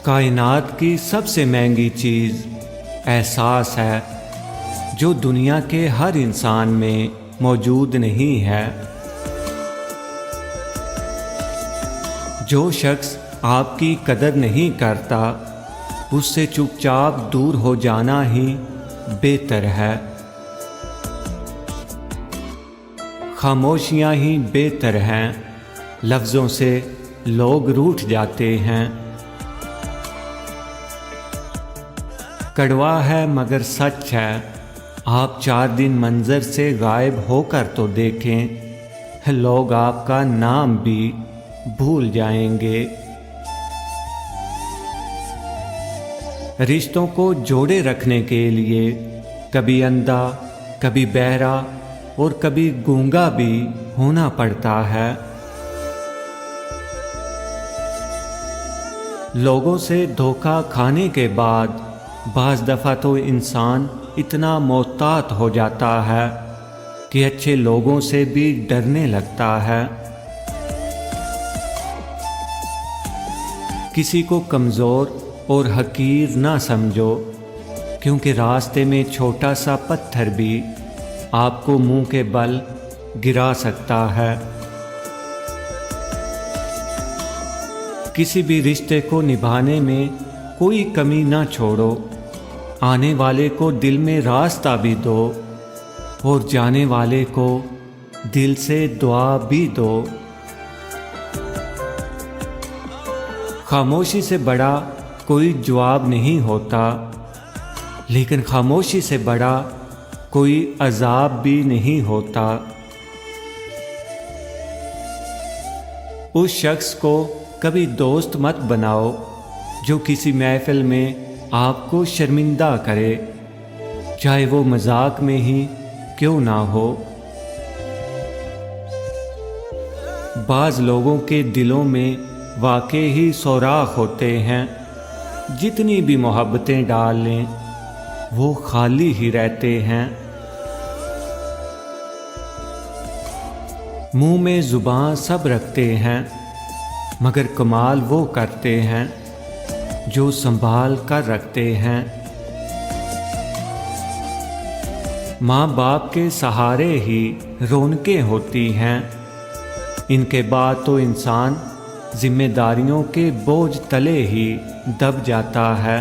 کائنات کی سب سے مہنگی چیز احساس ہے جو دنیا کے ہر انسان میں موجود نہیں ہے۔ جو شخص آپ کی قدر نہیں کرتا اس سے چپ چاپ دور ہو جانا ہی بہتر ہے۔ خاموشیاں ہی بہتر ہیں، لفظوں سے لوگ روٹھ جاتے ہیں۔ کڑوا ہے مگر سچ ہے، آپ 4 دن منظر سے غائب ہو کر تو دیکھیں، لوگ آپ کا نام بھی بھول جائیں گے۔ رشتوں کو جوڑے رکھنے کے لیے کبھی اندھا، کبھی بہرا اور کبھی گونگا بھی ہونا پڑتا ہے۔ لوگوں سے دھوکہ کھانے کے بعد بعض دفعہ تو انسان اتنا محتاط ہو جاتا ہے کہ اچھے لوگوں سے بھی ڈرنے لگتا ہے۔ کسی کو کمزور اور حقیر نہ سمجھو، کیونکہ راستے میں چھوٹا سا پتھر بھی آپ کو منہ کے بل گرا سکتا ہے۔ کسی بھی رشتے کو نبھانے میں کوئی کمی نہ چھوڑو، آنے والے کو دل میں راستہ بھی دو اور جانے والے کو دل سے دعا بھی دو۔ خاموشی سے بڑا کوئی جواب نہیں ہوتا، لیکن خاموشی سے بڑا کوئی عذاب بھی نہیں ہوتا۔ اس شخص کو کبھی دوست مت بناؤ جو کسی محفل میں آپ کو شرمندہ کرے، چاہے وہ مذاق میں ہی کیوں نہ ہو۔ بعض لوگوں کے دلوں میں واقعی ہی سوراخ ہوتے ہیں، جتنی بھی محبتیں ڈال لیں وہ خالی ہی رہتے ہیں۔ منہ میں زبان سب رکھتے ہیں، مگر کمال وہ کرتے ہیں جو سنبھال کر رکھتے ہیں۔ ماں باپ کے سہارے ہی رونقیں ہوتی ہیں، ان کے بعد تو انسان ذمہ داریوں کے بوجھ تلے ہی دب جاتا ہے۔